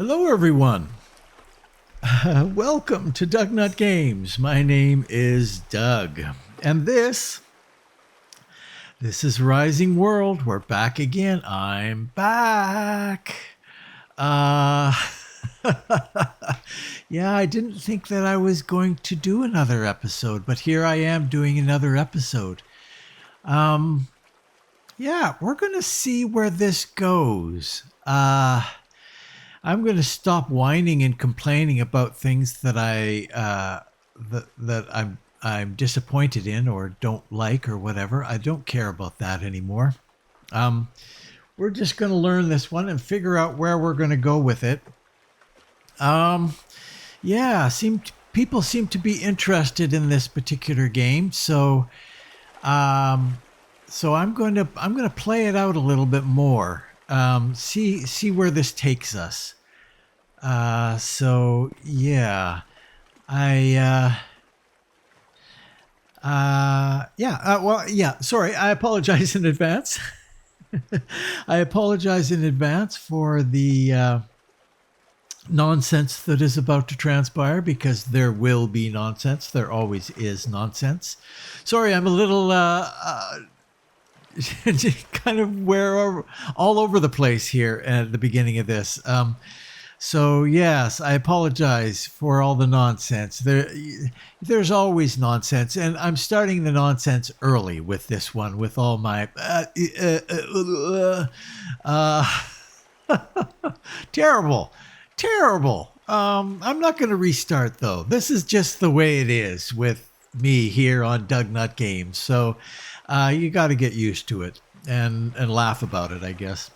Hello, everyone. Welcome to DougNutGames. My name is Doug, and this is Rising World. We're back again. I'm back. Uh, yeah, I didn't think that I was going to do another episode, but here I am doing another episode. Yeah, we're gonna see where this goes. I'm going to stop whining and complaining about things that I'm disappointed in or don't like or whatever. I don't care about that anymore. We're just going to learn this one and figure out where we're going to go with it. Yeah, people seem to be interested in this particular game, so I'm going to play it out a little bit more. See where this takes us. So yeah, sorry, I apologize in advance. I apologize in advance for the nonsense that is about to transpire, because there will be nonsense. There always is nonsense. Sorry, I'm a little kind of all over the place here at the beginning of this. So yes, I apologize for all the nonsense. There's always nonsense, and I'm starting the nonsense early with this one, with all my terrible. I'm not going to restart though. This is just the way it is with me here on DougNutGames. So you got to get used to it and laugh about it, I guess.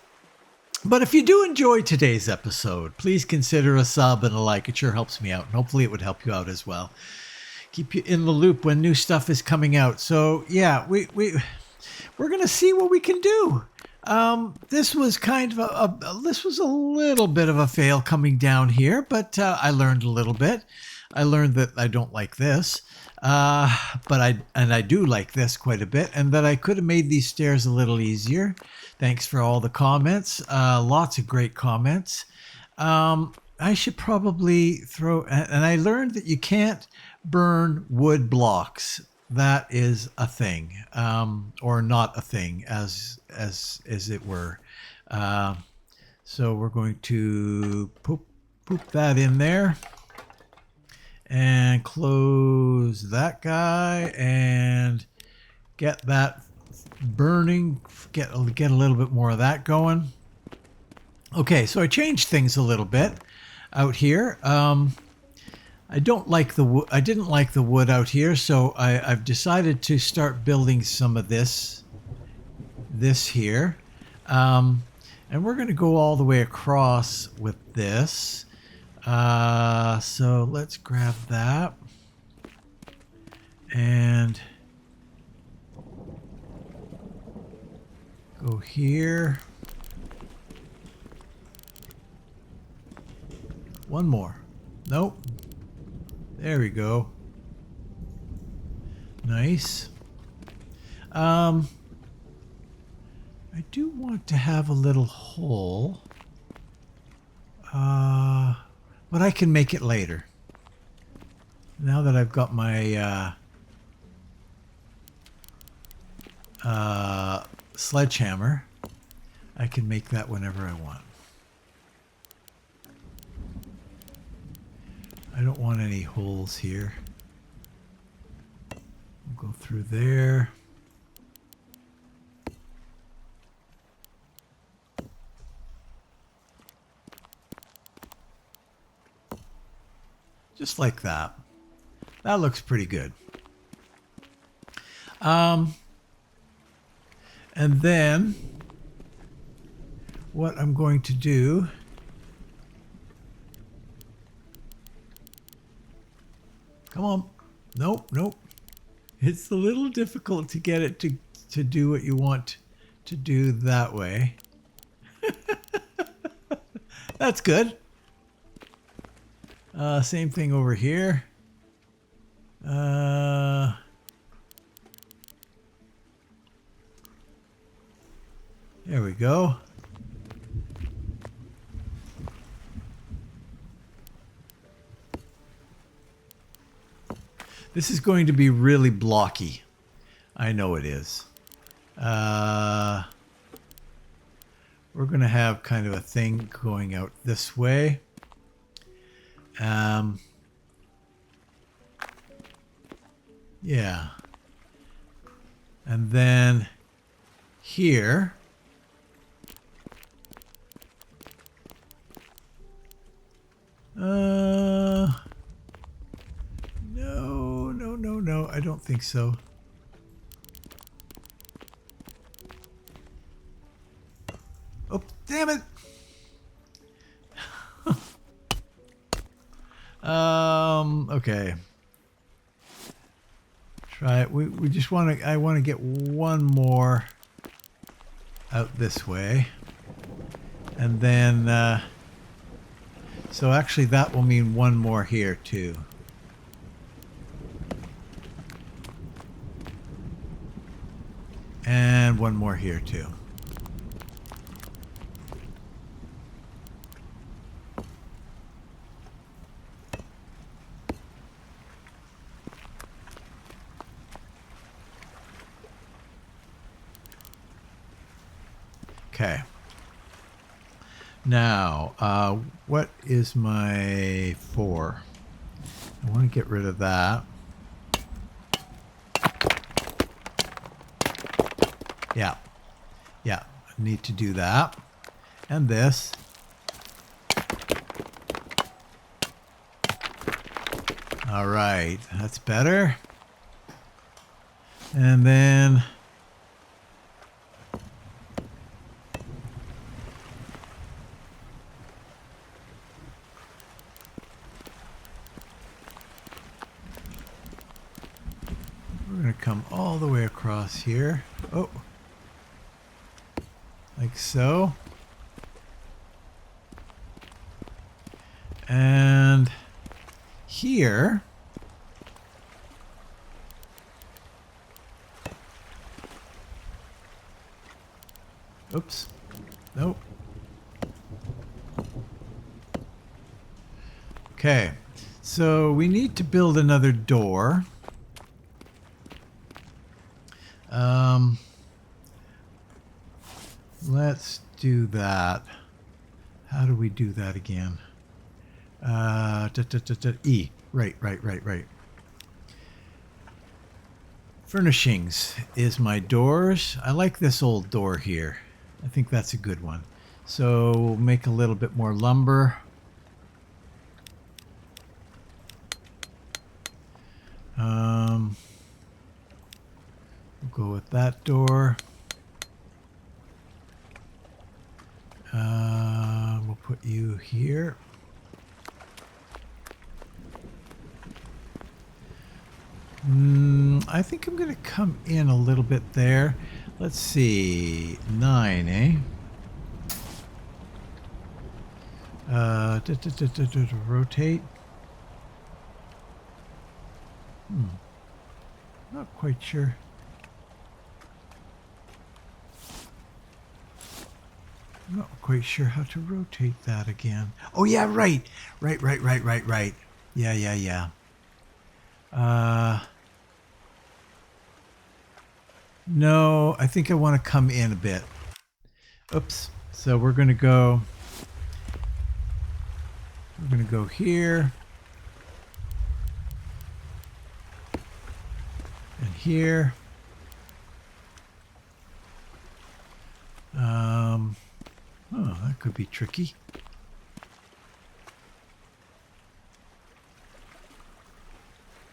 But if you do enjoy today's episode, please consider a sub and a like. It sure helps me out, and hopefully it would help you out as well. Keep you in the loop when new stuff is coming out. So yeah, we're gonna see what we can do. This was kind of this was a little bit of a fail coming down here, but I learned a little bit. I learned that I don't like this, but I do like this quite a bit, and that I could have made these stairs a little easier. Thanks for all the comments. Lots of great comments. I should probably and I learned that you can't burn wood blocks. That is a thing, or not a thing, as it were. So we're going to poop that in there and close that guy and get that burning, get a little bit more of that going. Okay, so I changed things a little bit out here. I didn't like the wood out here, so I've decided to start building some of this here. And we're going to go all the way across with this. So let's grab that and go here. One more. Nope. There we go. Nice. I do want to have a little hole. But I can make it later. Now that I've got my sledgehammer, I can make that whenever I want. I don't want any holes here. We'll go through there. Just like that. That looks pretty good. And then what I'm going to do, come on. Nope. It's a little difficult to get it to do what you want to do that way. That's good. Same thing over here. There we go. This is going to be really blocky. I know it is. We're going to have kind of a thing going out this way. Yeah. And then here. No, I don't think so. Oh, damn it. Okay. Try it. We just want to, I want to get one more out this way. And then, so actually that will mean one more here too. And one more here too. Okay. Now, what is my 4? I want to get rid of that. Yeah. Yeah, I need to do that. And this. All right, that's better. And then we're going to come all the way across here. Oh, like so. And here, oops, nope. Okay, so we need to build another door. Let's do that. How do we do that again? E. Right. Furnishings is my doors. I like this old door here. I think that's a good one. So we'll make a little bit more lumber. We'll go with that door. We'll put you here. I think I'm going to come in a little bit there. Let's see. 9, eh? Rotate. Not quite sure. I'm not quite sure how to rotate that again. Oh, yeah, right. Right. Yeah. No, I think I want to come in a bit. Oops. So we're going to go here. And here. Oh, that could be tricky.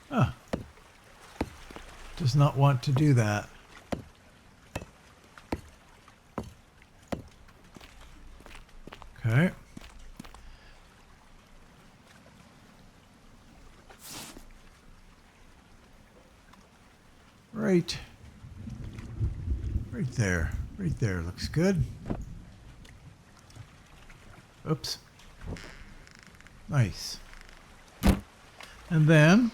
Ah. Does not want to do that. Okay. Right there. Right there looks good. Oops. Nice. And then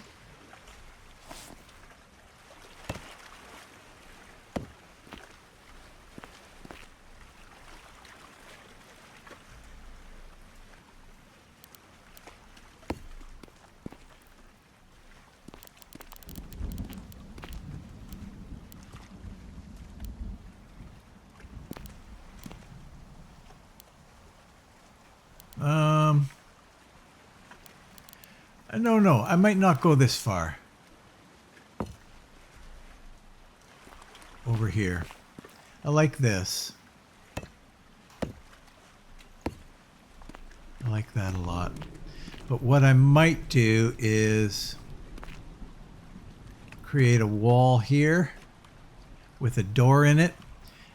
No, no, I might not go this far. Over here. I like this. I like that a lot. But what I might do is create a wall here with a door in it.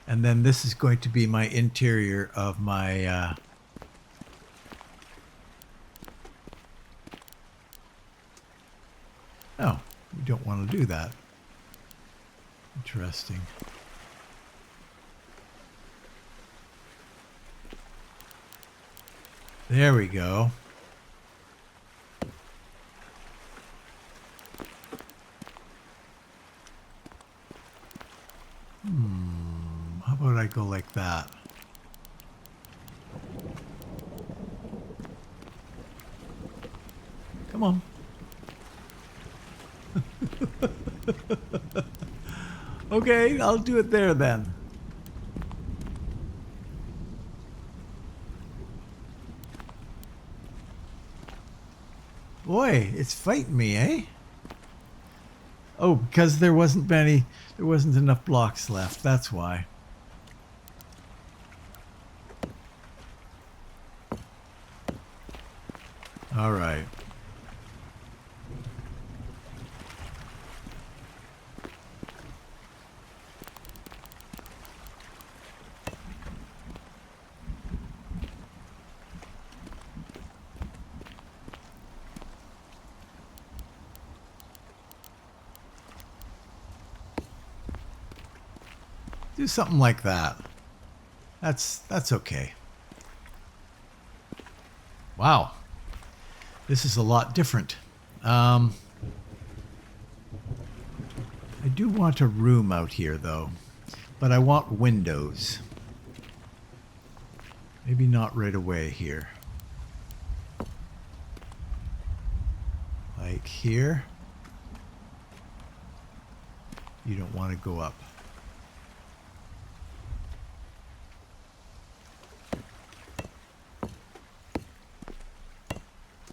And then this is going to be my interior of my... Oh, you don't want to do that. Interesting. There we go. How about I go like that? Come on. Okay, I'll do it there then. Boy, it's fighting me, eh? Oh, because there wasn't enough blocks left. That's why. All right. Do something like that. That's okay. Wow. This is a lot different. I do want a room out here though, but I want windows. Maybe not right away here. Like here. You don't want to go up.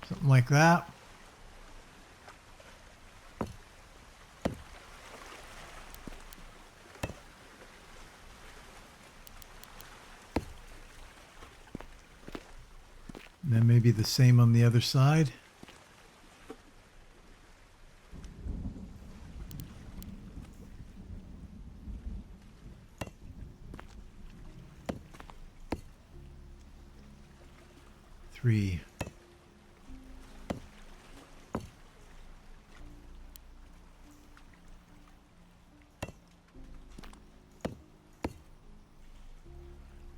Something like that. And then maybe the same on the other side. Three.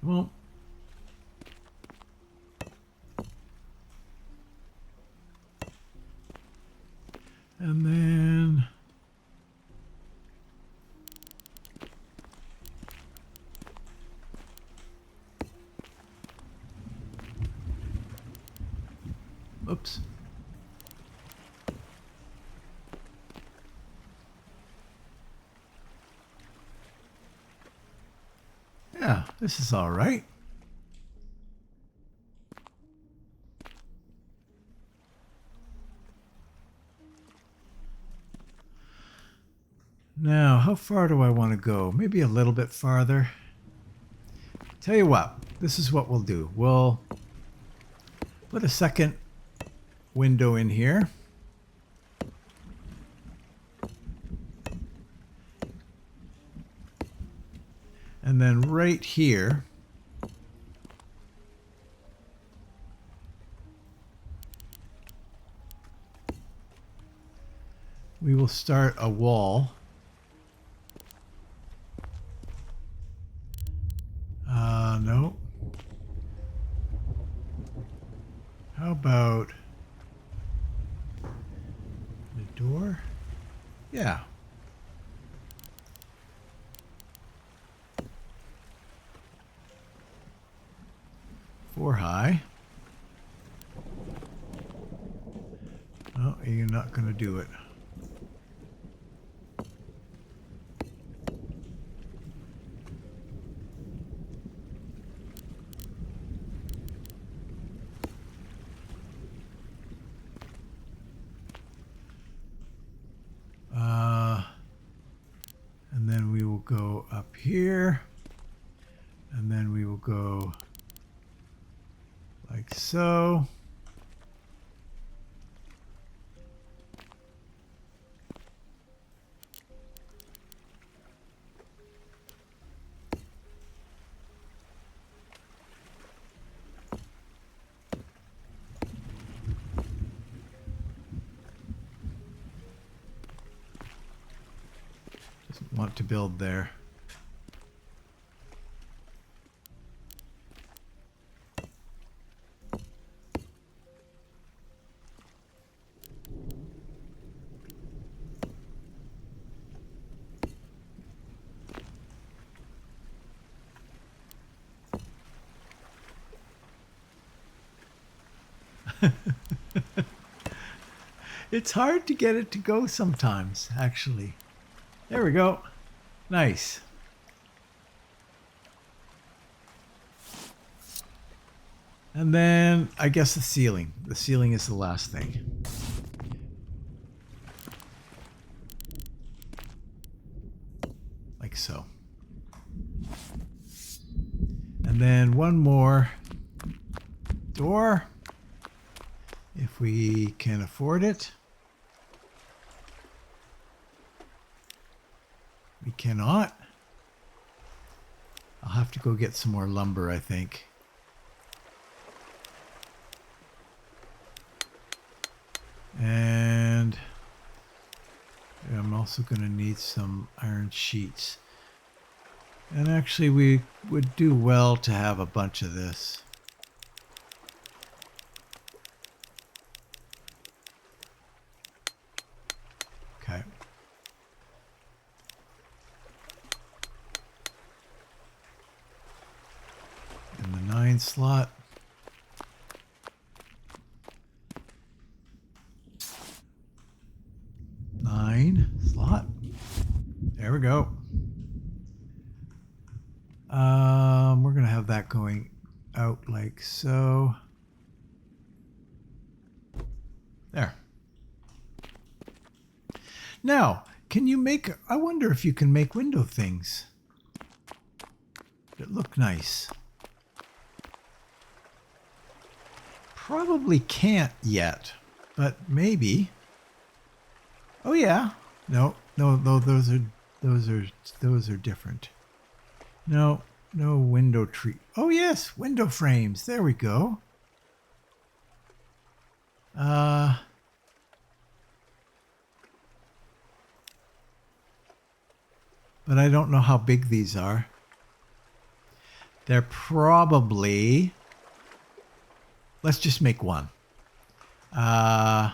Well, and then oops. Yeah, this is all right. Now, how far do I want to go? Maybe a little bit farther. Tell you what, this is what we'll do. We'll put a second window in here. And then right here, we will start a wall. No. How about the door? Yeah. Four high. Oh, you're not going to do it. go up here, and then we will go like so. Doesn't want to build there. It's hard to get it to go sometimes, actually. There we go. Nice. And then I guess the ceiling. The ceiling is the last thing. Like so. And then one more door, if we can afford it. We cannot. I'll have to go get some more lumber, I think. And I'm also going to need some iron sheets. And actually, we would do well to have a bunch of this. Okay. In the 9 slot. There we go. We're going to have that going out like so. There. Now, can you make, I wonder if you can make window things that look nice. Probably can't yet, but maybe. Oh yeah. No, those are different. No window tree. Oh yes, window frames. There we go. But I don't know how big these are. They're probably, let's just make one. Oh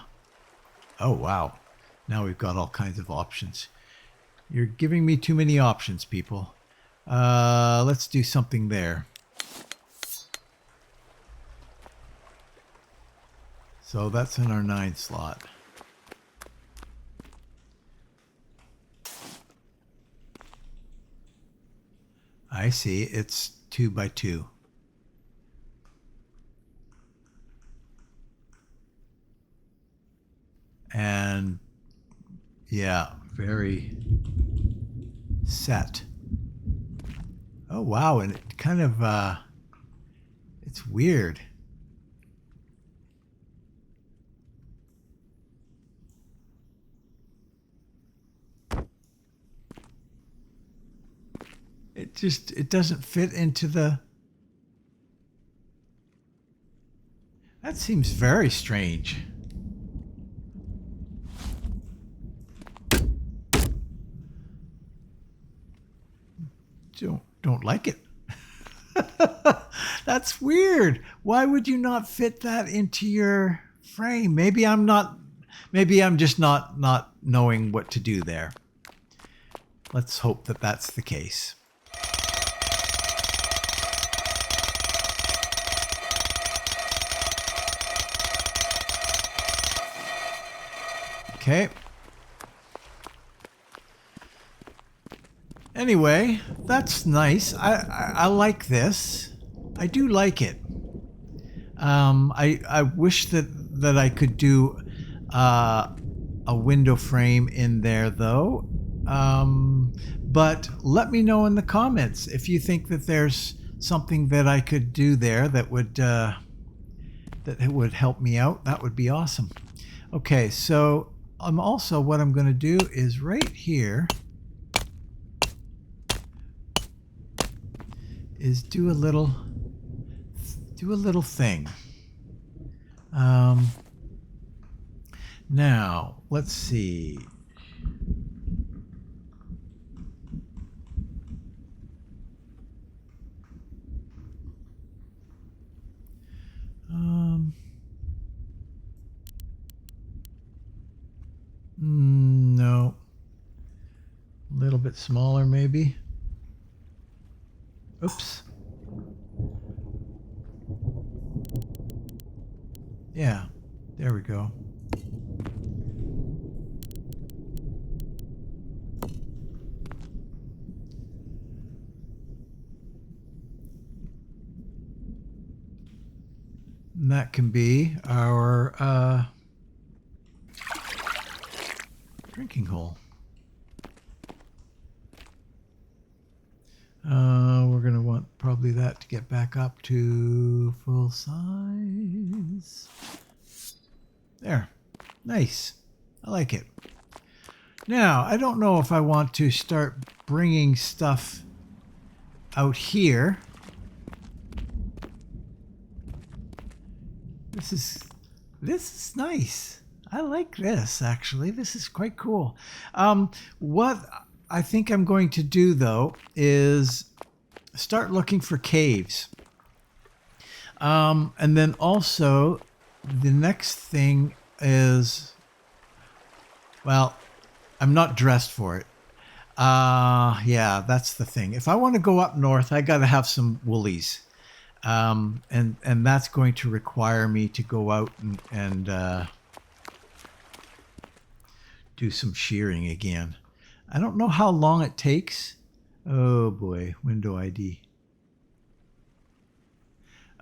wow. Now we've got all kinds of options. You're giving me too many options, people. Let's do something there. So that's in our 9 slot. I see. It's 2 by 2. And yeah, very set. Oh wow, and it kind of it's weird. It doesn't fit into the. That seems very strange. Don't like it. That's weird. Why would you not fit that into your frame? Maybe I'm just not knowing what to do there. Let's hope that that's the case. Okay. Anyway, that's nice. I like this. I do like it. I wish that I could do a window frame in there though. But let me know in the comments if you think that there's something that I could do there that would help me out. That would be awesome. Okay, so what I'm going to do is right here is do a little thing. Now let's see. No, a little bit smaller maybe. Oops. Yeah, there we go. And that can be our drinking hole. We're going to want probably that to get back up to full size. There. Nice. I like it. Now, I don't know if I want to start bringing stuff out here. This is nice. I like this, actually. This is quite cool. What I think I'm going to do, though, is start looking for caves. And then also, the next thing is, well, I'm not dressed for it. Yeah, that's the thing. If I want to go up north, I got to have some woolies. And that's going to require me to go out and do some shearing again. I don't know how long it takes. Oh boy, window ID.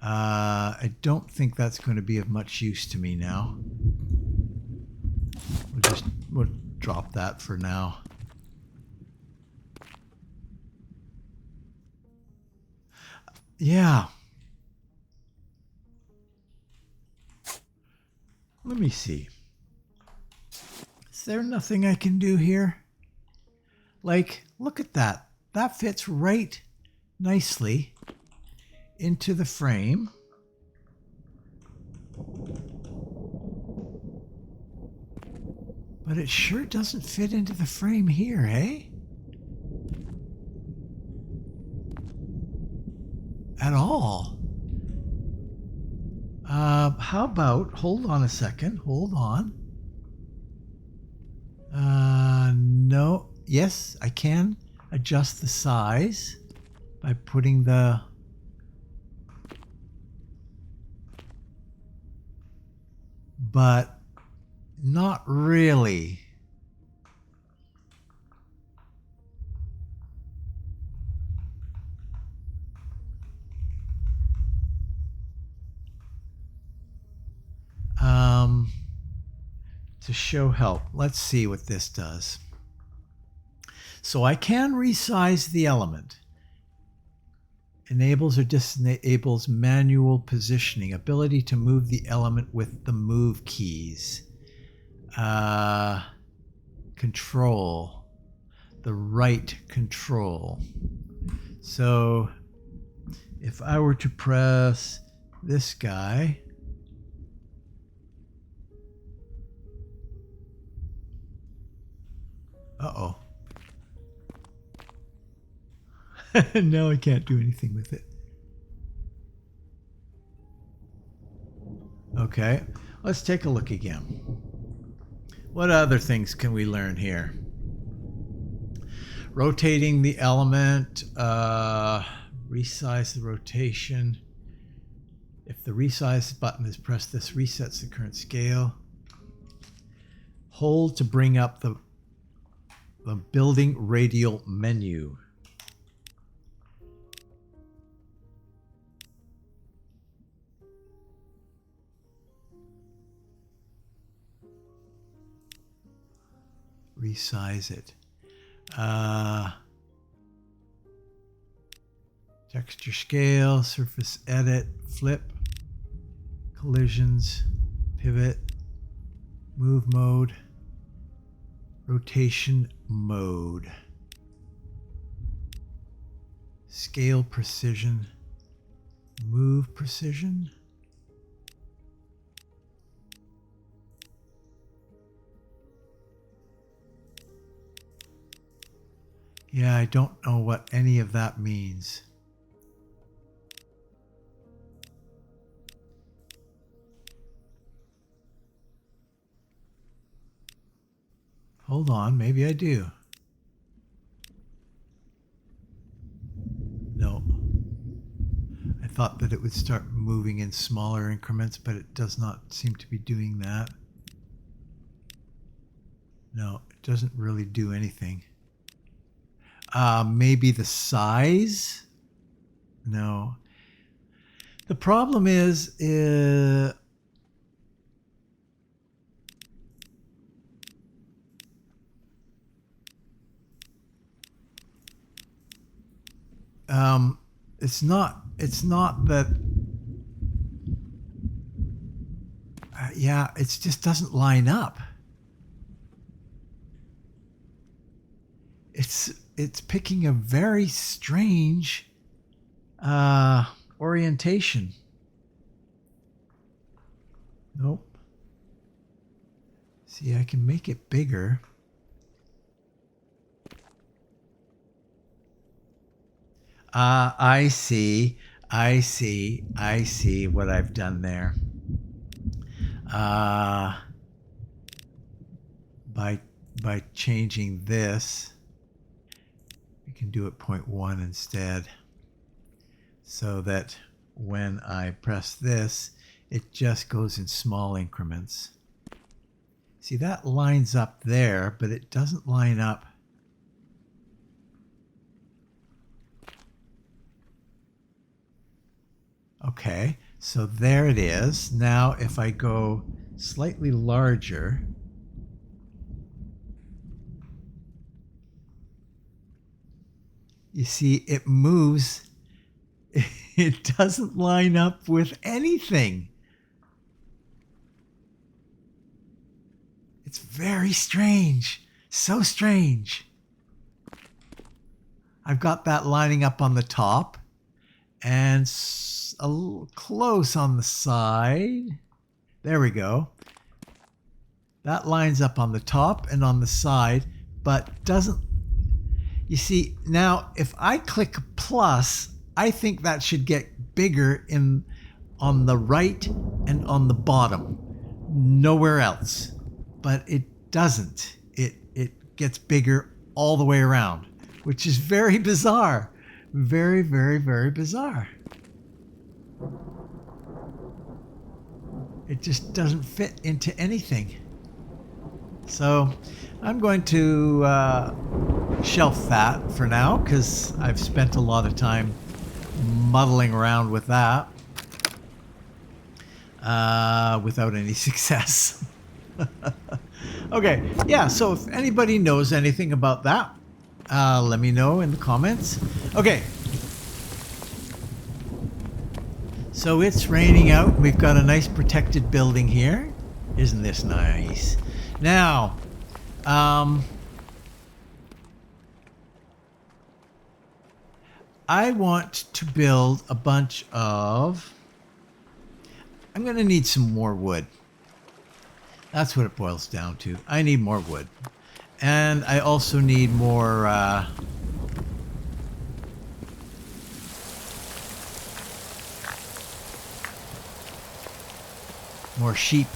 I don't think that's going to be of much use to me now. We'll drop that for now. Yeah. Let me see. Is there nothing I can do here? Like, look at that. That fits right nicely into the frame. But it sure doesn't fit into the frame here, hey? At all. How about, hold on a second, hold on. No, yes, I can adjust the size by putting the but not really. To show help, let's see what this does. So I can resize the element. Enables or disables manual positioning. Ability to move the element with the move keys. Control. The right control. So if I were to press this guy, uh-oh. Now I can't do anything with it. Okay, let's take a look again. What other things can we learn here? Rotating the element, resize the rotation. If the resize button is pressed, this resets the current scale. Hold to bring up the building radial menu. Resize it. Texture scale, surface edit, flip, collisions, pivot, move mode, rotation mode, scale precision, move precision. Yeah, I don't know what any of that means. Hold on, maybe I do. No. I thought that it would start moving in smaller increments, but it does not seem to be doing that. No, it doesn't really do anything. Maybe the size? No. The problem is it's not that, yeah, it just doesn't line up. It's picking a very strange orientation. Nope. See, I can make it bigger. I see what I've done there. By changing this, we can do it 0.1 instead, so that when I press this, it just goes in small increments. See, that lines up there, but it doesn't line up. Okay, so there it is. Now if I go slightly larger, you see it moves. It doesn't line up with anything. It's very strange. So strange. I've got that lining up on the top and a little close on the side. There we go. That lines up on the top and on the side, but doesn't. You see, now if I click plus, I think that should get bigger on the right and on the bottom. Nowhere else. But it doesn't. It gets bigger all the way around, which is very bizarre. Very, very, very bizarre. It just doesn't fit into anything. So I'm going to shelf that for now, because I've spent a lot of time muddling around with that without any success. Okay, yeah, so if anybody knows anything about that, let me know in the comments. Okay. So it's raining out. We've got a nice protected building here. Isn't this nice? Now, I want to build a bunch of... I'm going to need some more wood. That's what it boils down to. I need more wood. And I also need more... more sheep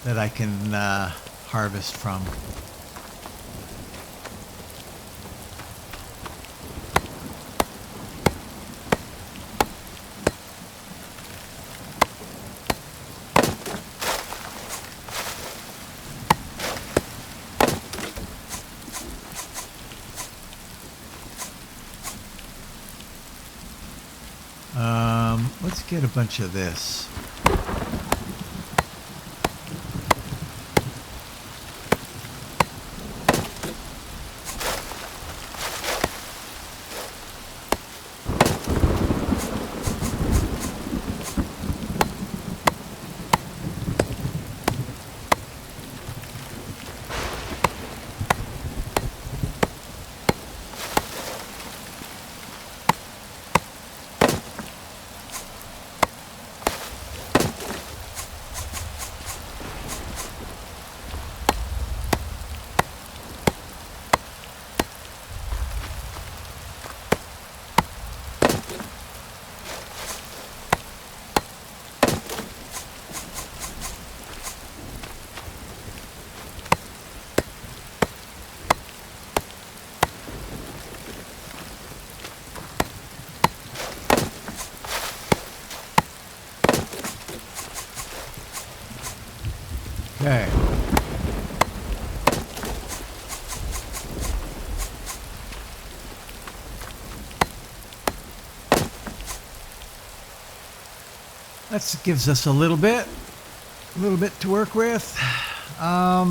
that I can harvest from. Let's get a bunch of this. Okay. That gives us a little bit to work with. I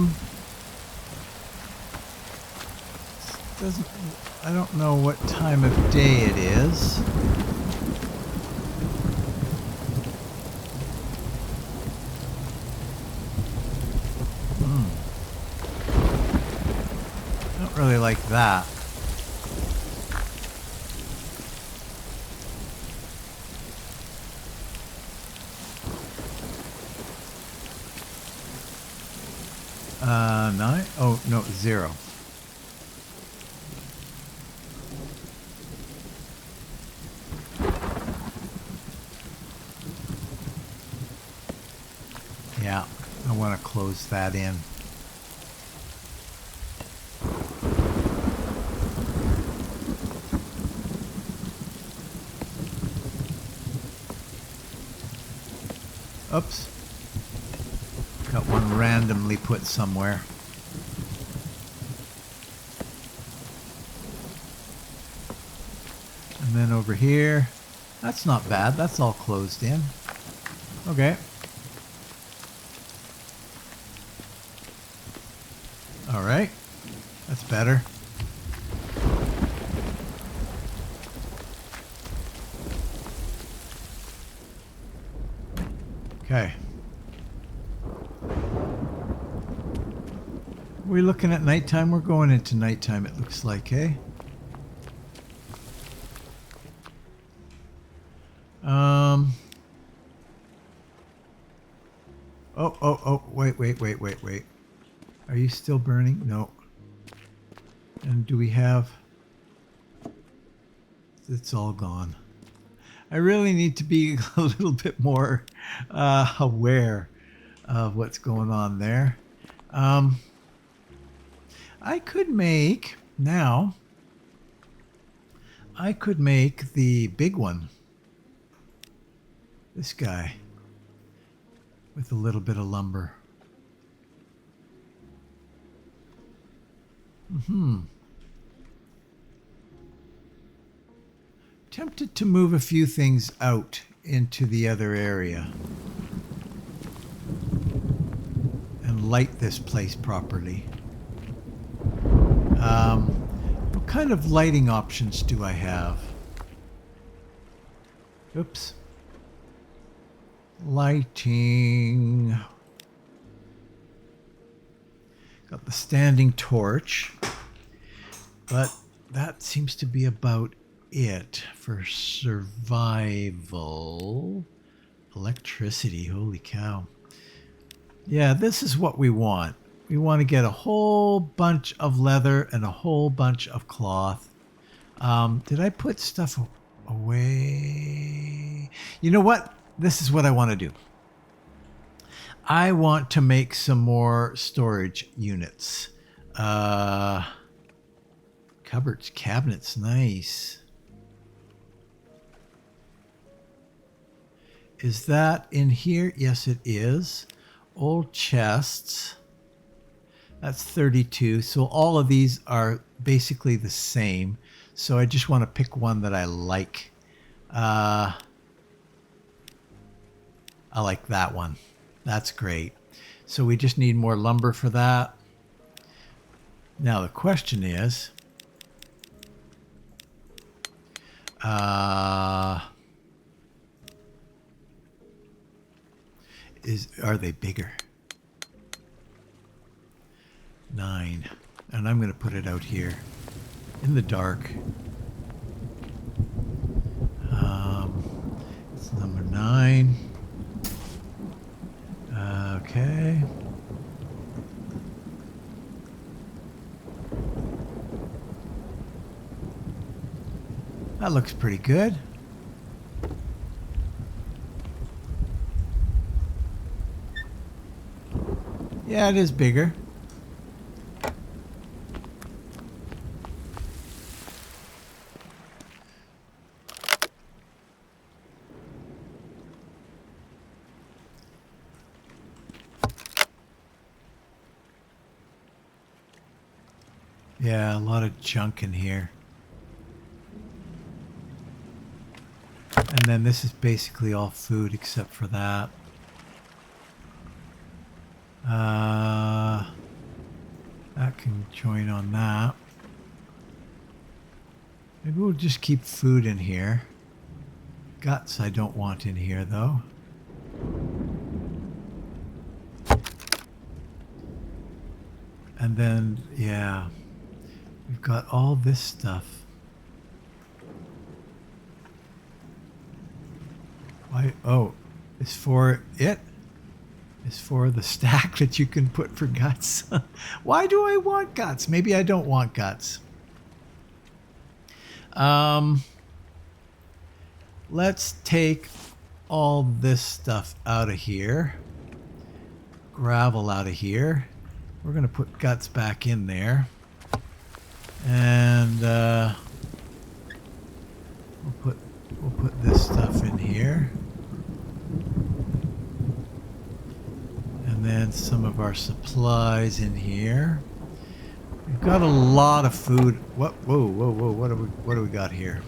don't know what time of day it is. I don't really like that. Nine? Oh, no, 0. Yeah, I want to close that in. Oops. Got one randomly put somewhere. And then over here, that's not bad. That's all closed in. Okay. All right. That's better. Okay. We're looking at nighttime. We're going into nighttime, it looks like, eh? Oh, wait. Are you still burning? No. And do we have... It's all gone. I really need to be a little bit more aware of what's going on there. I could make the big one. This guy with a little bit of lumber. Tempted to move a few things out into the other area and light this place properly. What kind of lighting options do I have? Oops. Lighting. Got the standing torch, but that seems to be about it for survival. Electricity, holy cow. Yeah, this is what we want. We want to get a whole bunch of leather and a whole bunch of cloth. Did I put stuff away? You know what? This is what I want to do. I want to make some more storage units. Cupboards, cabinets, nice. Is that in here? Yes, it is. Old chests. That's 32. So all of these are basically the same. So I just want to pick one that I like. I like that one. That's great. So we just need more lumber for that. Now the question is, are they bigger? 9. And I'm going to put it out here in the dark. It's number 9. Okay. That looks pretty good. Yeah, it is bigger. Yeah, a lot of junk in here. And then this is basically all food except for that. That can join on that. Maybe we'll just keep food in here. Guts I don't want in here though. And then, yeah, we've got all this stuff. Why? Oh, it's for it? It's for the stack that you can put for guts. Why do I want guts? Maybe I don't want guts. Let's take all this stuff out of here. Gravel out of here. We're going to put guts back in there. And we'll put this stuff in here. And then some of our supplies in here. We've got a lot of food. What? Whoa, whoa, whoa! What do we got here?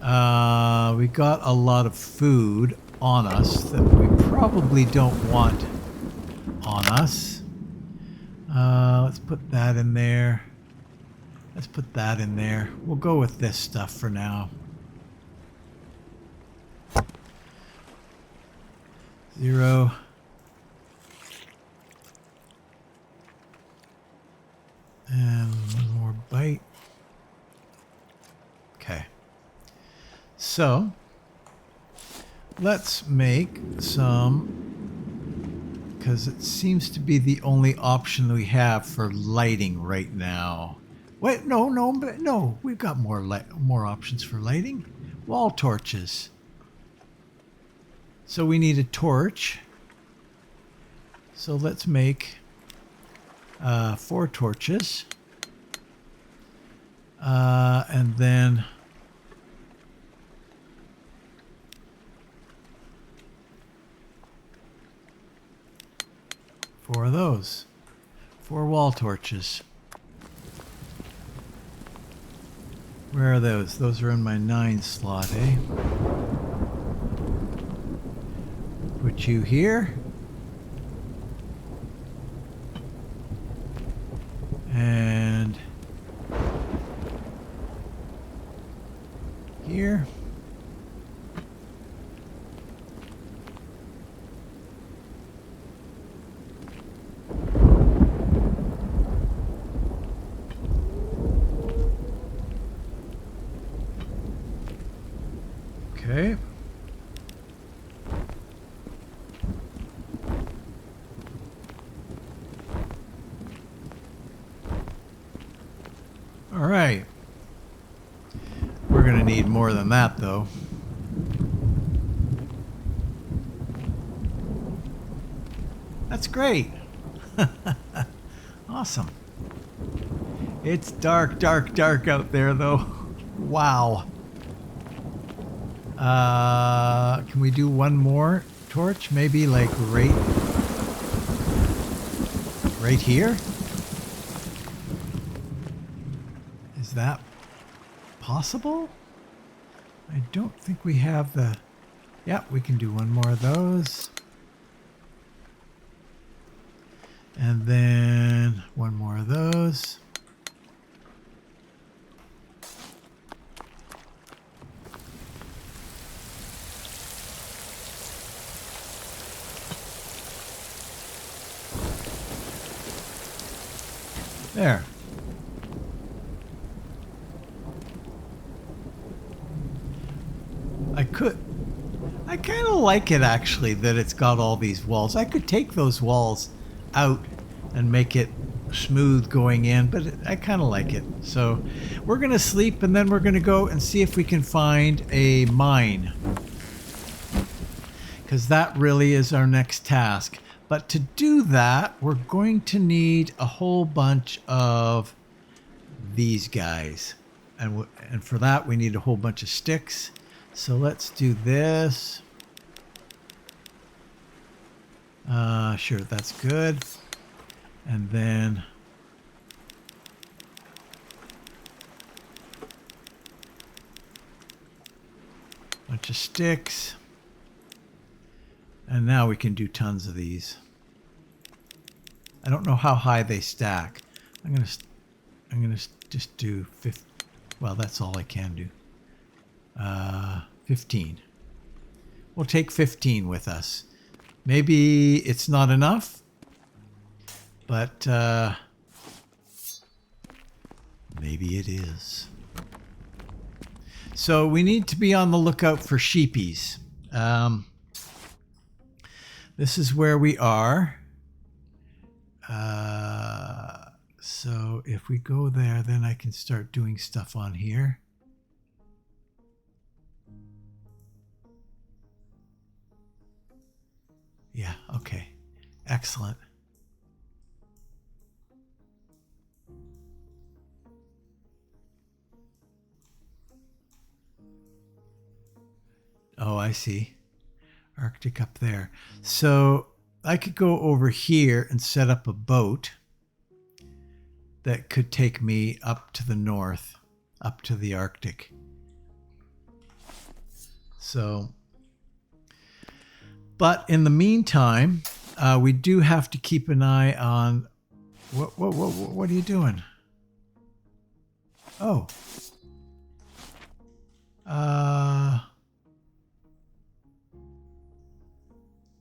We got a lot of food on us that we probably don't want on us. Let's put that in there. Let's put that in there. We'll go with this stuff for now. 0. And one more bite. Okay. So, let's make some, because it seems to be the only option we have for lighting right now. Wait, no, we've got more options for lighting. Wall torches. So we need a torch. So let's make 4 torches. And then four of those. 4 wall torches. Where are those? Those are in my 9 slot, eh? Put you here. And here. Okay. All right. We're going to need more than that, though. That's great. Awesome. It's dark, dark, dark out there, though. Wow. Can we do one more torch? Maybe like right here? Is that possible? I don't think we have the... Yeah, we can do one more of those. And then one more of those. There. I kind of like it actually that it's got all these walls. I could take those walls out and make it smooth going in, but I kind of like it. So we're going to sleep and then we're going to go and see if we can find a mine. Because that really is our next task. But to do that, we're going to need a whole bunch of these guys. And for that, we need a whole bunch of sticks. So let's do this. Sure, that's good. And then a bunch of sticks. And now we can do tons of these. I don't know how high they stack. I'm gonna just do 50. Well, that's all I can do. 15. We'll take 15 with us. Maybe it's not enough, but maybe it is. So we need to be on the lookout for sheepies. This is where we are. So if we go there, then I can start doing stuff on here. Yeah, okay. Excellent. Oh, I see. Arctic up there. So I could go over here and set up a boat that could take me up to the north, up to the Arctic. So, but in the meantime, we do have to keep an eye on what are you doing? Oh.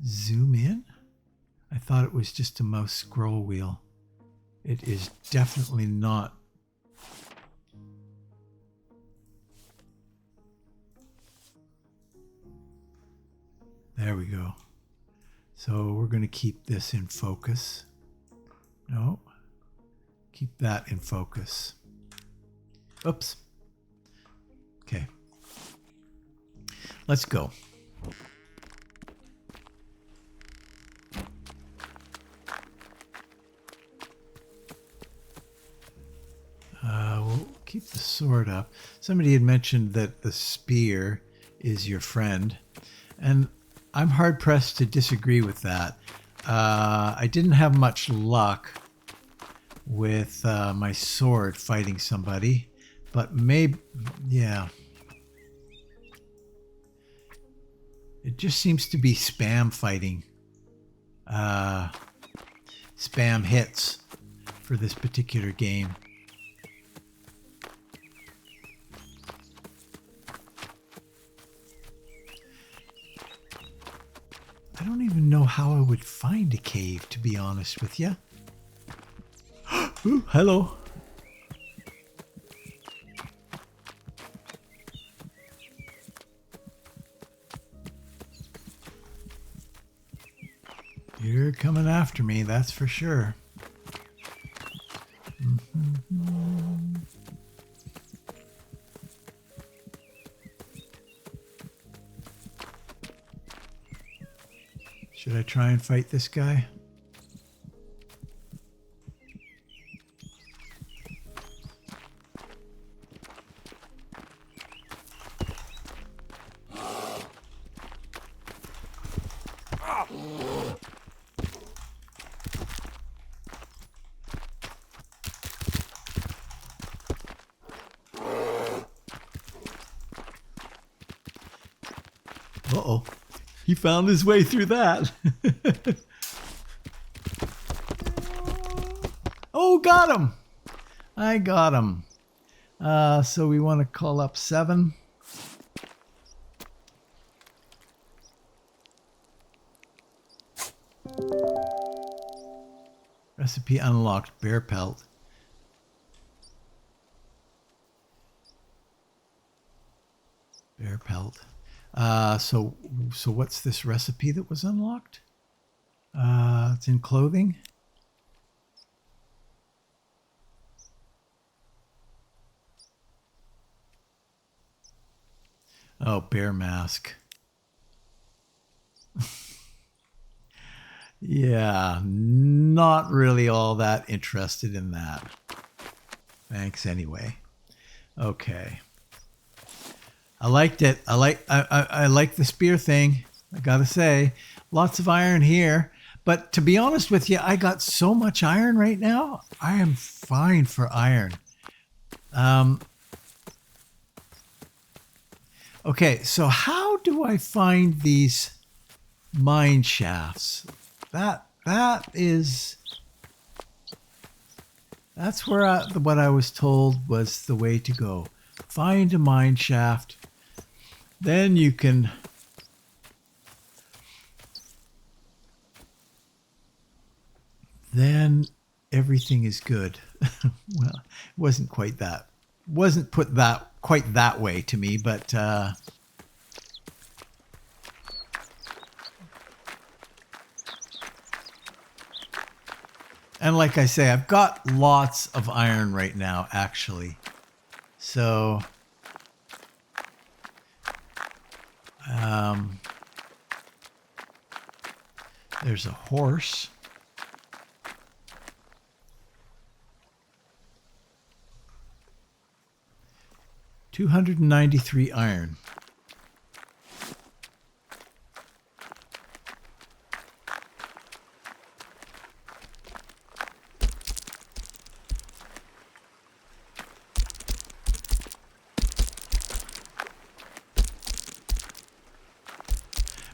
Zoom in? I thought it was just a mouse scroll wheel. It is definitely not. There we go. So we're going to keep this in focus. No. Keep that in focus. Oops. Okay. Let's go. We'll keep the sword up. Somebody had mentioned that the spear is your friend, and I'm hard pressed to disagree with that. I didn't have much luck with my sword fighting somebody, but maybe, yeah. It just seems to be spam fighting. Spam hits for this particular game. I don't even know how I would find a cave, to be honest with you. Ooh, hello. You're coming after me, that's for sure. Should I try and fight this guy? Uh-oh. He found his way through that. Oh, got him. I got him. So we want to call up 7. Recipe unlocked, bear pelt. Bear pelt. So what's this recipe that was unlocked? It's in clothing. Oh, bear mask. Yeah, not really all that interested in that. Thanks anyway. Okay. I liked it. I like the spear thing. I gotta say, lots of iron here, But to be honest with you, I got so much iron right now. I am fine for iron. Okay, so how do I find these mine shafts? That's where what I was told was the way to go. Find a mine shaft. Then you can then everything is good. Well, it wasn't quite that. Wasn't put that quite that way to me, but and like I say, I've got lots of iron right now, actually. So there's a horse. $293 iron.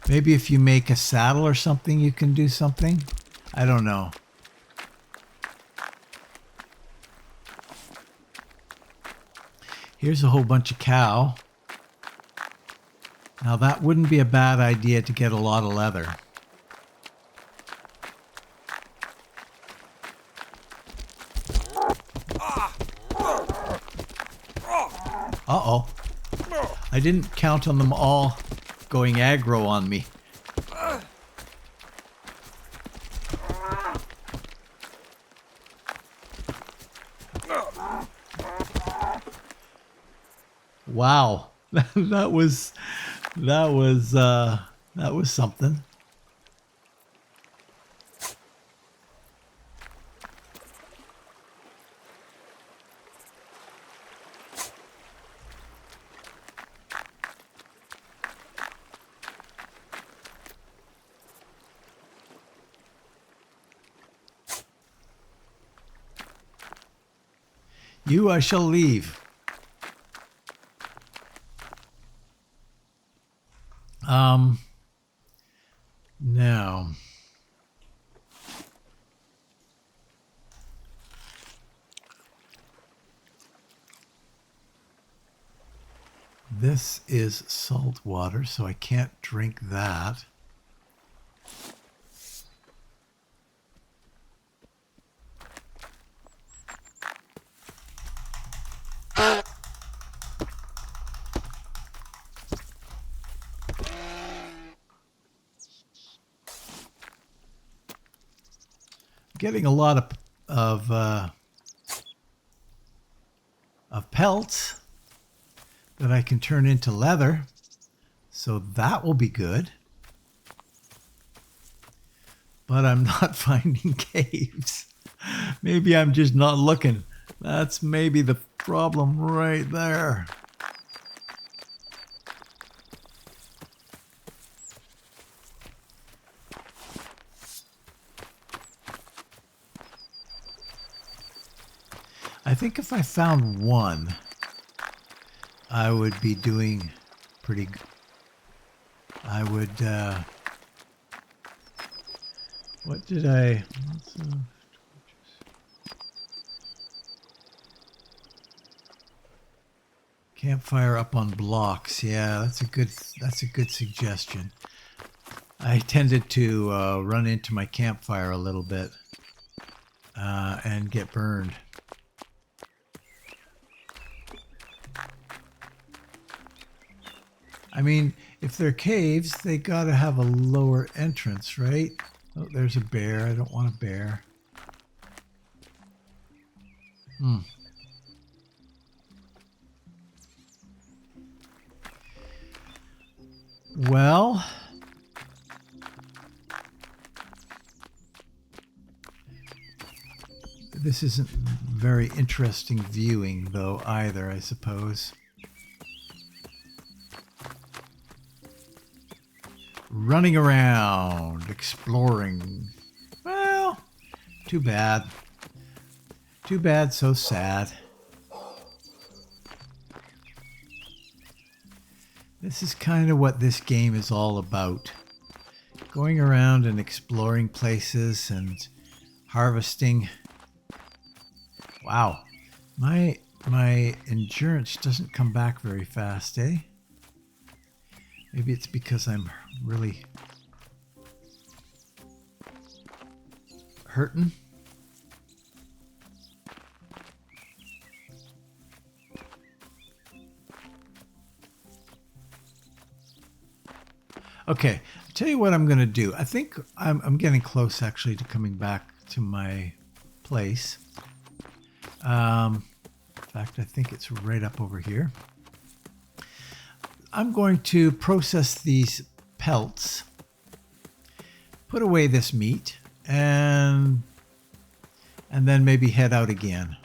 Maybe if you make a saddle or something, you can do something. I don't know. Here's a whole bunch of cow. Now that wouldn't be a bad idea to get a lot of leather. Uh-oh. I didn't count on them all going aggro on me. Wow. that was something. I shall leave. Now. This is salt water, so I can't drink that. Getting a lot of pelts that I can turn into leather, so that will be good. But I'm not finding caves. Maybe I'm just not looking. That's maybe the problem right there. I think if I found one, I would be doing pretty good. I would, what did I, campfire up on blocks. Yeah, that's a good suggestion. I tended to run into my campfire a little bit and get burned. I mean, if they're caves, they gotta have a lower entrance, right? Oh, there's a bear. I don't want a bear. Well, this isn't very interesting viewing, though, either, I suppose. running around, exploring. Well, too bad. Too bad, so sad. This is kind of what this game is all about. Going around and exploring places and harvesting. Wow. My endurance doesn't come back very fast, eh? Maybe it's because I'm really hurting. Okay, I'll tell you what I'm going to do. I think I'm getting close actually to coming back to my place. In fact, I think it's right up over here. I'm going to process these pelts, put away this meat, and then maybe head out again.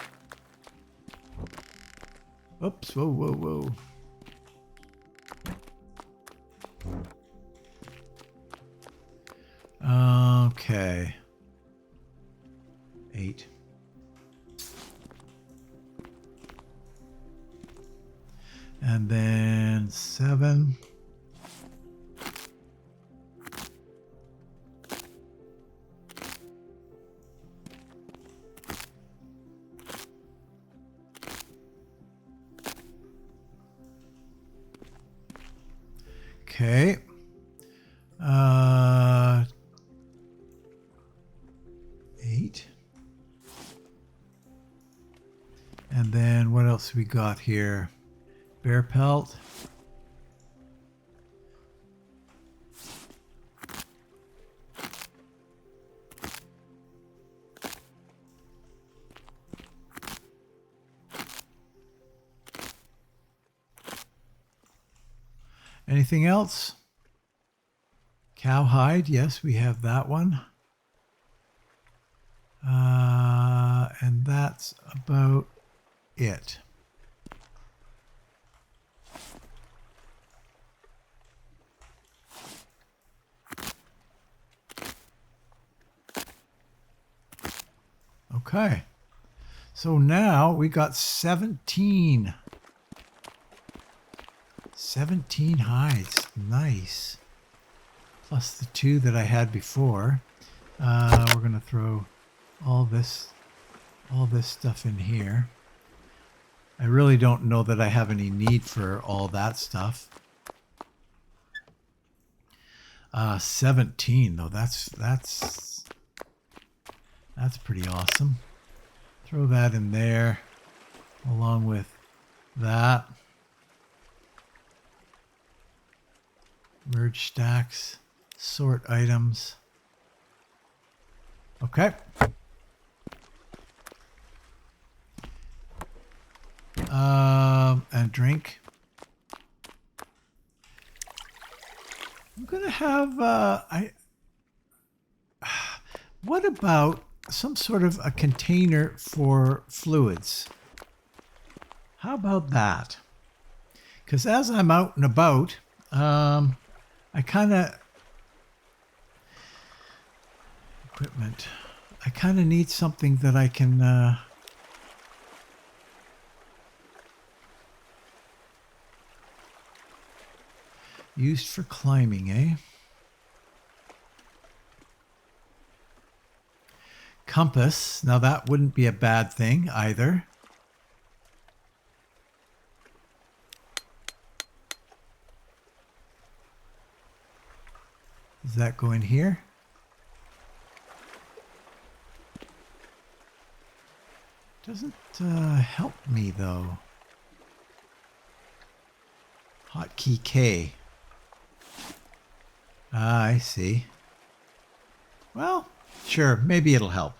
Oops, whoa, whoa, whoa. Okay. 8. And then 7. Okay. 8. And then what else we got here? Bear pelt. Anything else? Cowhide, yes, we have that one. And that's about it. Okay. So now we got 17. 17 hides. Nice. Plus the 2 that I had before. We're going to throw all this stuff in here. I really don't know that I have any need for all that stuff. 17 though. That's pretty awesome. Throw that in there along with that. Merge stacks, sort items. Okay. And drink. I'm gonna have what about some sort of a container for fluids? How about that? Because as I'm out and about, I kind of equipment. I kind of need something that I can used for climbing, eh? Compass. Now that wouldn't be a bad thing either. Does that go in here? Doesn't help me though. Hotkey K. Ah, I see. Well, sure, maybe it'll help.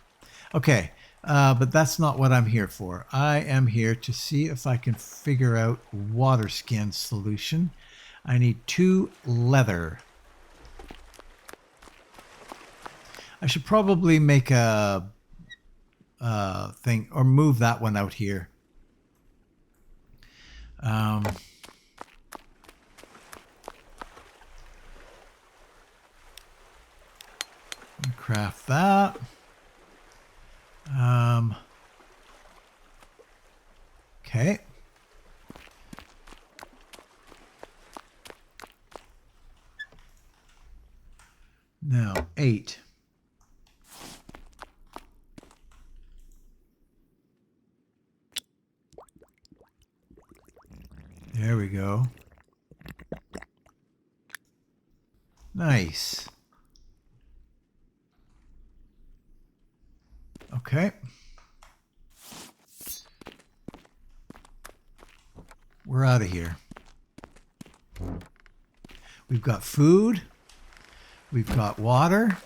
Okay, but that's not what I'm here for. I am here to see if I can figure out water skin solution. I need 2 leather. I should probably make a thing or move that one out here. Craft that. Okay. Now 8. There we go. Nice. Okay. We're out of here. We've got food. We've got water.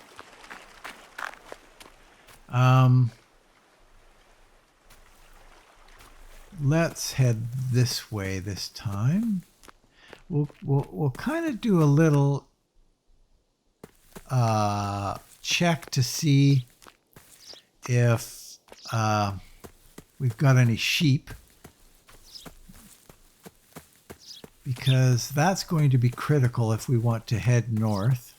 Let's head this way this time. We'll kind of do a little check to see if we've got any sheep, because that's going to be critical if we want to head north.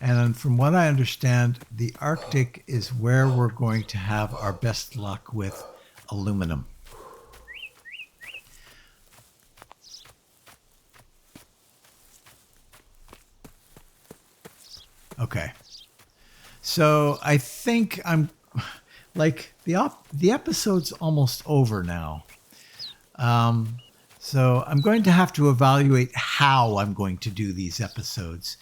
And from what I understand, the Arctic is where we're going to have our best luck with aluminum. Okay. So I think I'm like the episode's almost over now. So I'm going to have to evaluate how I'm going to do these episodes.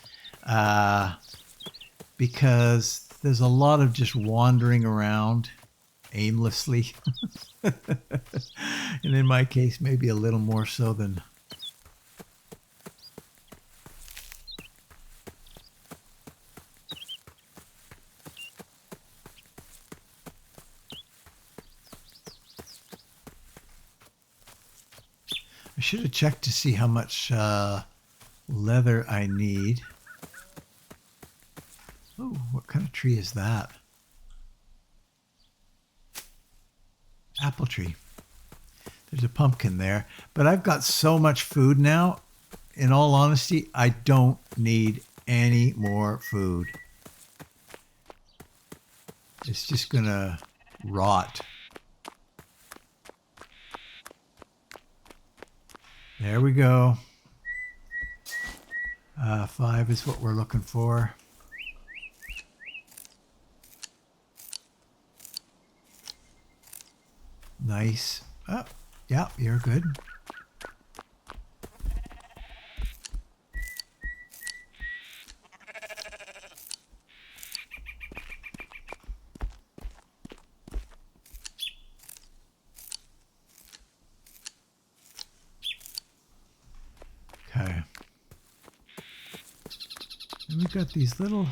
Because there's a lot of just wandering around aimlessly. And in my case, maybe a little more so than... I should have checked to see how much leather I need. Oh, what kind of tree is that? Apple tree. There's a pumpkin there. But I've got so much food now. In all honesty, I don't need any more food. It's just going to rot. There we go. 5 is what we're looking for. Nice. Oh, yeah, you're good. Okay. And we've got these little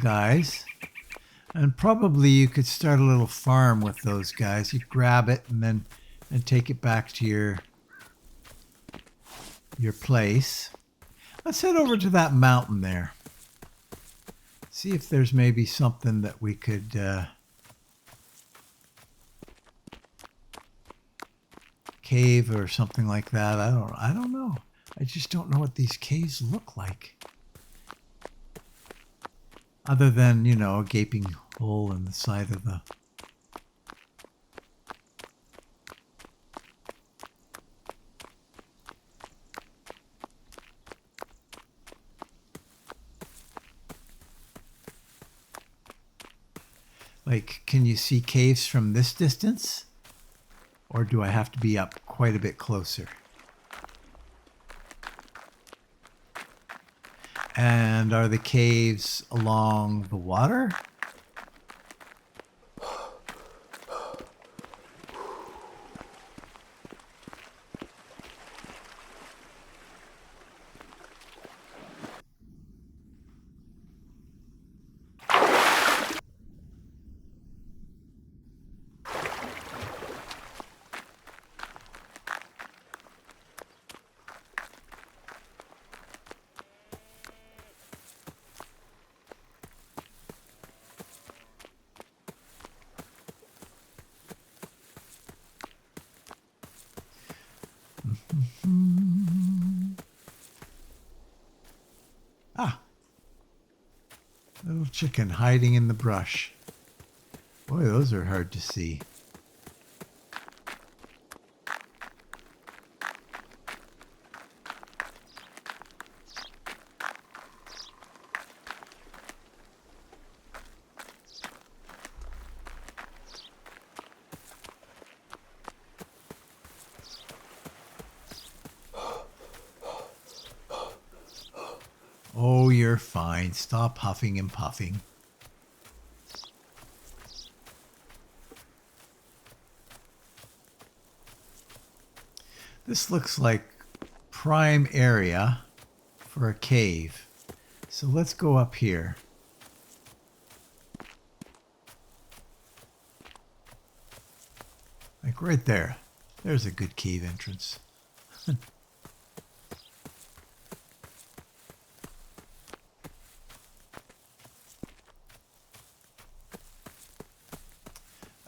guys. And probably you could start a little farm with those guys. You grab it and take it back to your place. Let's head over to that mountain there. See if there's maybe something that we could cave or something like that. I don't know. I just don't know what these caves look like. Other than, you know, a gaping hole in the side of the... Like, can you see caves from this distance? Or do I have to be up quite a bit closer? And are the caves along the water? Little chicken hiding in the brush. Boy, those are hard to see. Oh, you're fine. Stop huffing and puffing. This looks like prime area for a cave. So let's go up here. Like right there. There's a good cave entrance.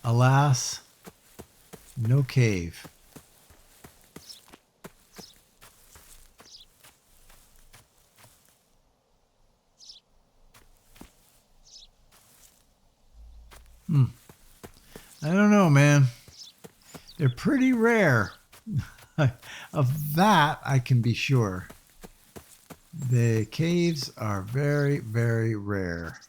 Alas, no cave. I don't know, man. They're pretty rare. Of that, I can be sure. The caves are very, very rare.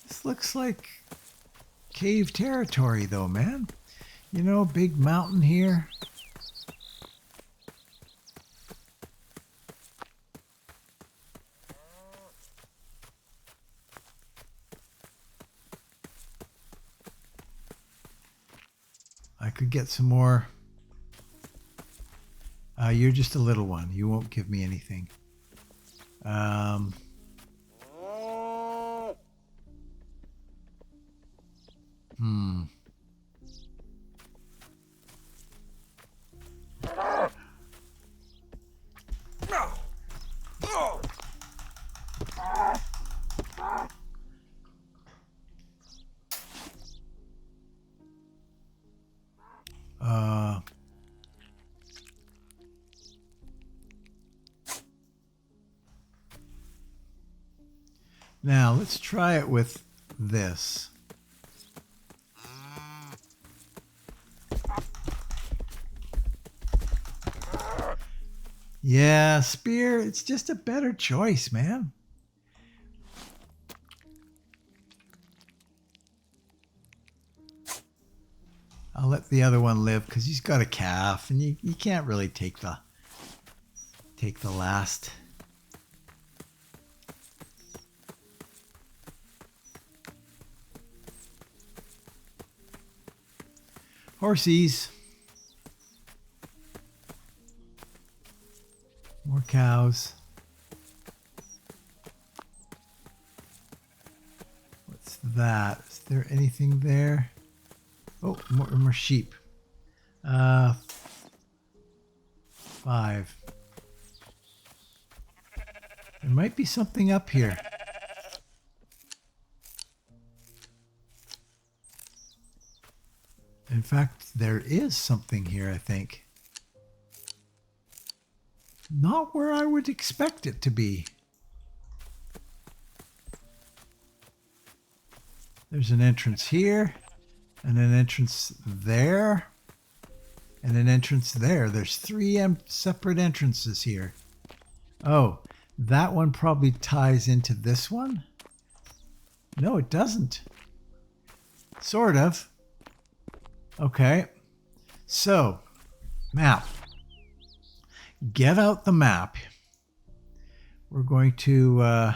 This looks like cave territory, though, man. You know, big mountain here. I could get some more. You're just a little one. You won't give me anything. Now let's try it with this. Yeah, spear, it's just a better choice, man. I'll let the other one live because he's got a calf and you can't really take the last. Horsies. More cows. What's that? Is there anything there? Oh, more sheep. 5. There might be something up here. In fact, there is something here, I think. Not where I would expect it to be. There's an entrance here, and an entrance there, and an entrance there. There's 3 separate entrances here. Oh, that one probably ties into this one? No, it doesn't. Sort of. Okay, so map. Get out the map. We're going to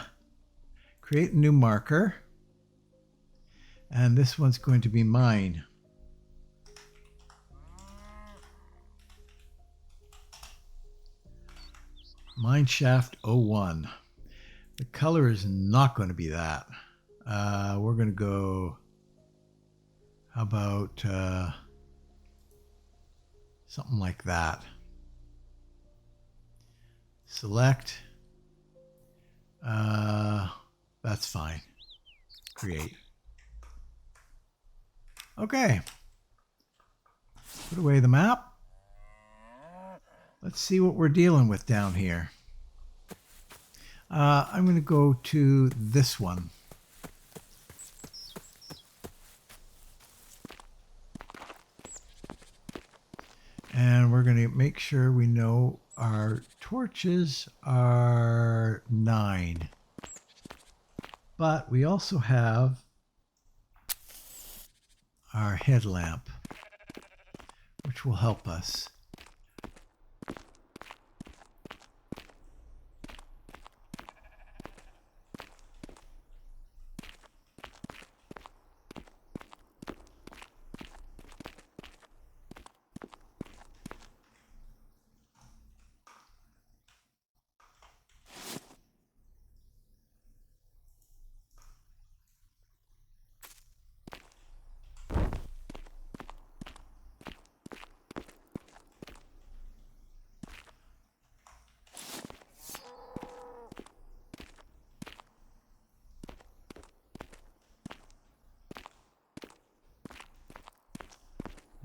create a new marker. And this one's going to be mine. Mine shaft 01. The color is not going to be that. We're going to go... How about something like that? Select. That's that's fine. Create. Okay. Put away the map. Let's see what we're dealing with down here. I'm going to go to this one. And we're going to make sure we know our torches are 9. But we also have our headlamp, which will help us.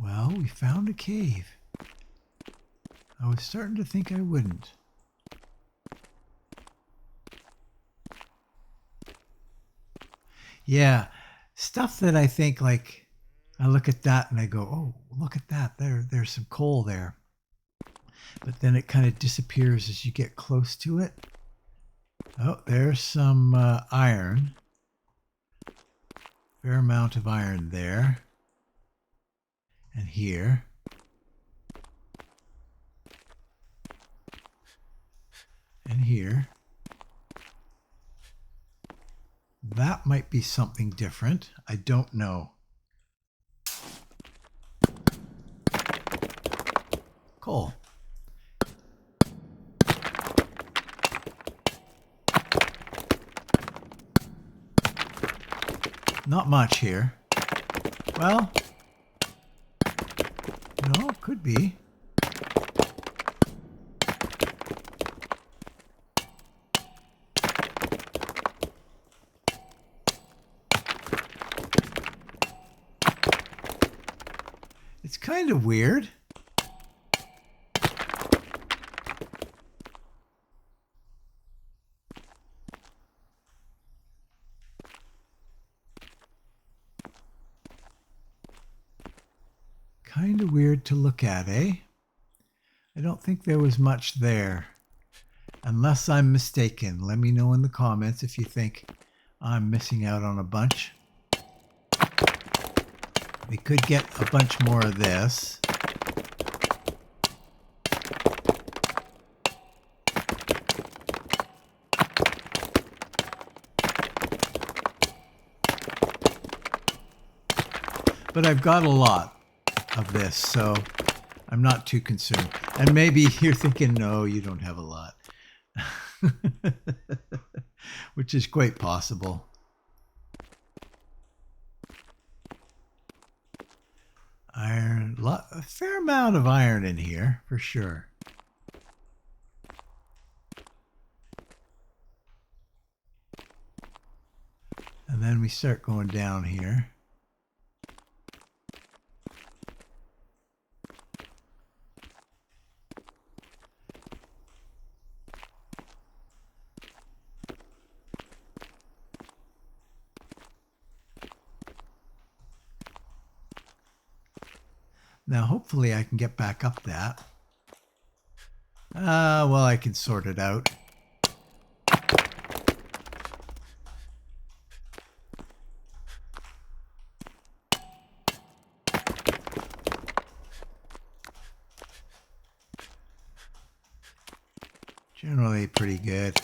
Well, we found a cave. I was starting to think I wouldn't. Yeah, stuff that I think, like, I look at that and I go, oh, look at that. There's some coal there. But then it kind of disappears as you get close to it. Oh, there's some iron. Fair amount of iron there. And here. And here. That might be something different. I don't know. Coal. Not much here. Well, no, could be. It's kind of weird. Kind of weird to look at, eh? I don't think there was much there. Unless I'm mistaken. Let me know in the comments if you think I'm missing out on a bunch. We could get a bunch more of this. But I've got a lot of this, so I'm not too concerned. And maybe you're thinking, no, you don't have a lot. Which is quite possible. Iron, a fair amount of iron in here, for sure. And then we start going down here. Now, hopefully I can get back up that. Well, I can sort it out. Generally pretty good.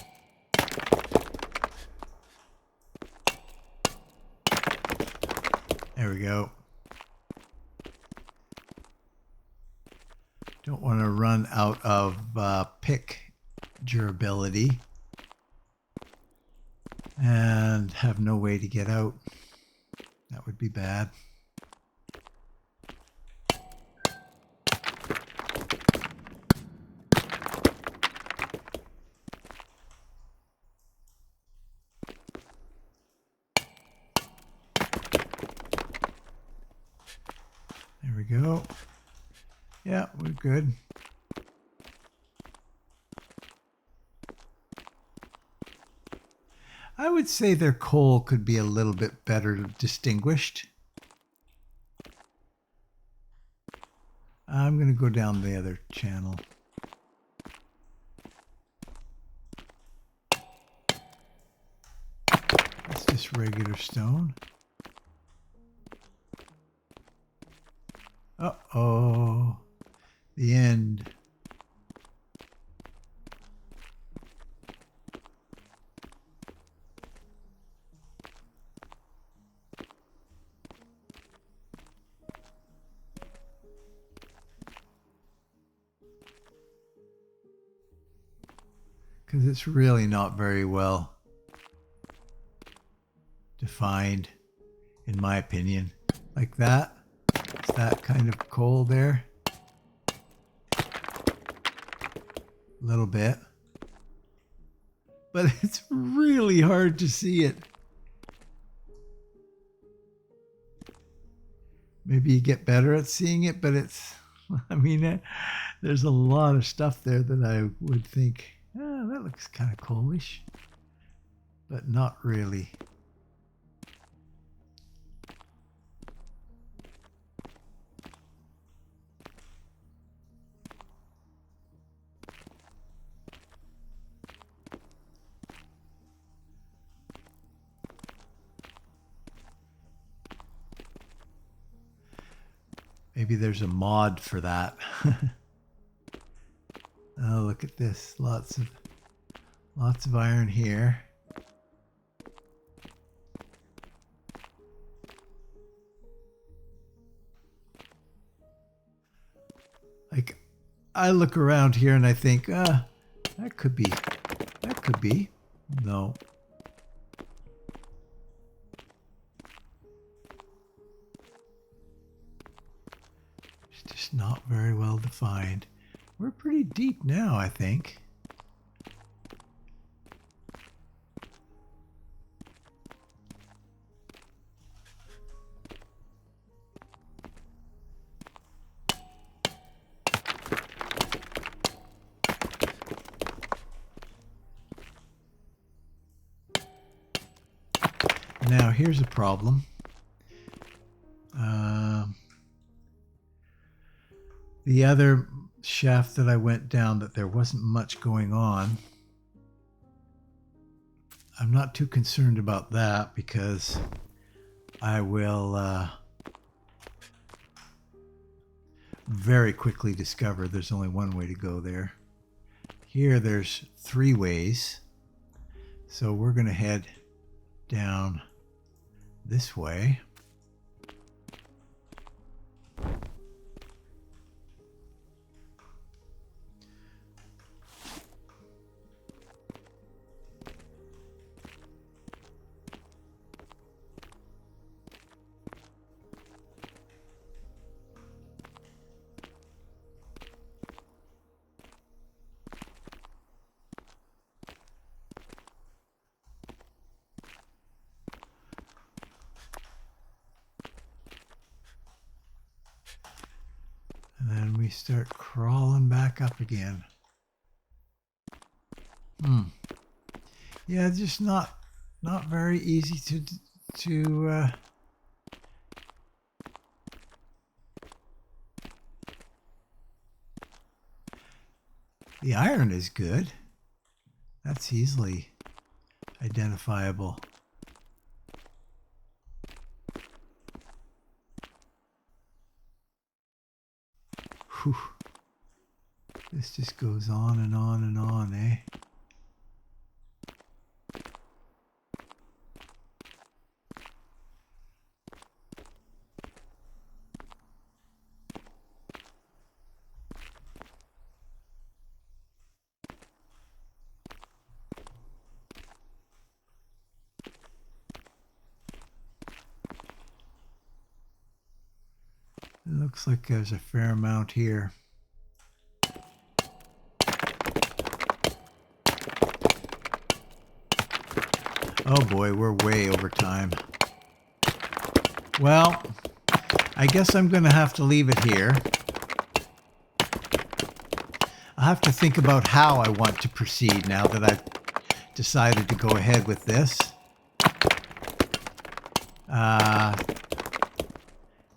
There we go. Don't want to run out of pick durability and have no way to get out. That would be bad. we go. Yeah, we're good. I would say their coal could be a little bit better distinguished. I'm going to go down the other channel. It's just regular stone. Uh-oh. The end. Because it's really not very well defined, in my opinion. Like that. It's that kind of coal there. A little bit. But it's really hard to see it. Maybe you get better at seeing it, but it's, I mean, there's a lot of stuff there that I would think, oh, that looks kind of coalish, but not really. Maybe there's a mod for that. Oh, look at this. Lots of iron here. Like, I look around here and I think, that could be. No. It's just not very well defined. We're pretty deep now, I think. Now, here's a problem. The other shaft that I went down, that there wasn't much going on. I'm not too concerned about that because I will very quickly discover there's only one way to go there. Here there's 3 ways. So we're going to head down this way. And then we start crawling back up again. Yeah, just not very easy to the iron is good. That's easily identifiable. Whew. This just goes on and on and on, eh? It looks like there's a fair amount here. Oh boy, we're way over time. Well, I guess I'm going to have to leave it here. I'll have to think about how I want to proceed now that I've decided to go ahead with this.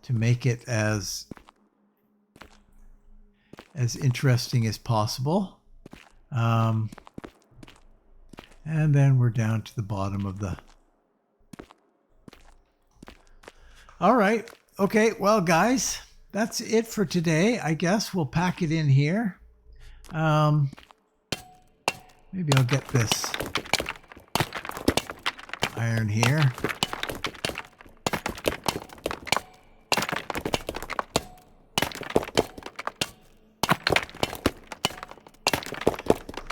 To make it as interesting as possible. And then we're down to the bottom of the... All right. Okay. Well, guys, that's it for today. I guess we'll pack it in here. Maybe I'll get this iron here.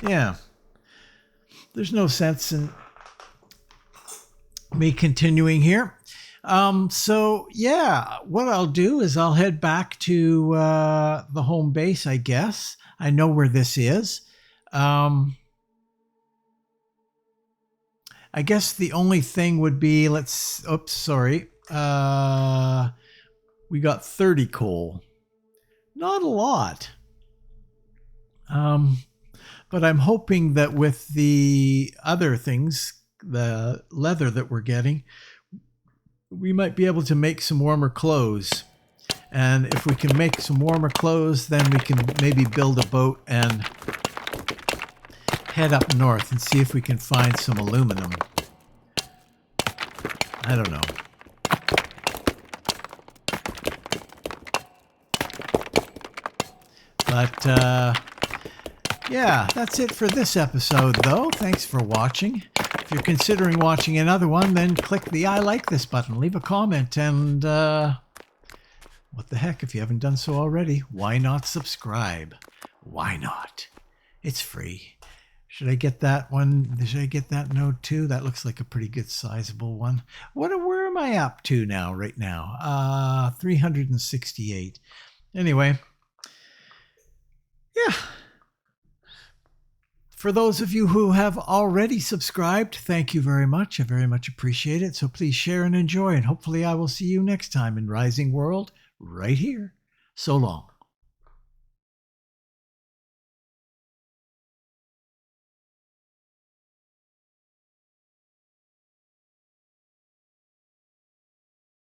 Yeah, there's no sense in me continuing here. So yeah, what I'll do is I'll head back to the home base, I guess. I know where this is. I guess the only thing would be, oops, sorry. We got 30 coal. Not a lot. But I'm hoping that with the other things, the leather that we're getting, we might be able to make some warmer clothes. And if we can make some warmer clothes, then we can maybe build a boat and head up north and see if we can find some aluminum. I don't know. But, yeah, that's it for this episode, though. Thanks for watching. If you're considering watching another one, then click the I like this button. Leave a comment, and what the heck, if you haven't done so already, why not subscribe? Why not? It's free. Should I get that one? Should I get that node too? That looks like a pretty good sizable one. Where am I up to now, right now? 368. Anyway, yeah. For those of you who have already subscribed, thank you very much. I very much appreciate it. So please share and enjoy, and hopefully I will see you next time in Rising World right here. So long.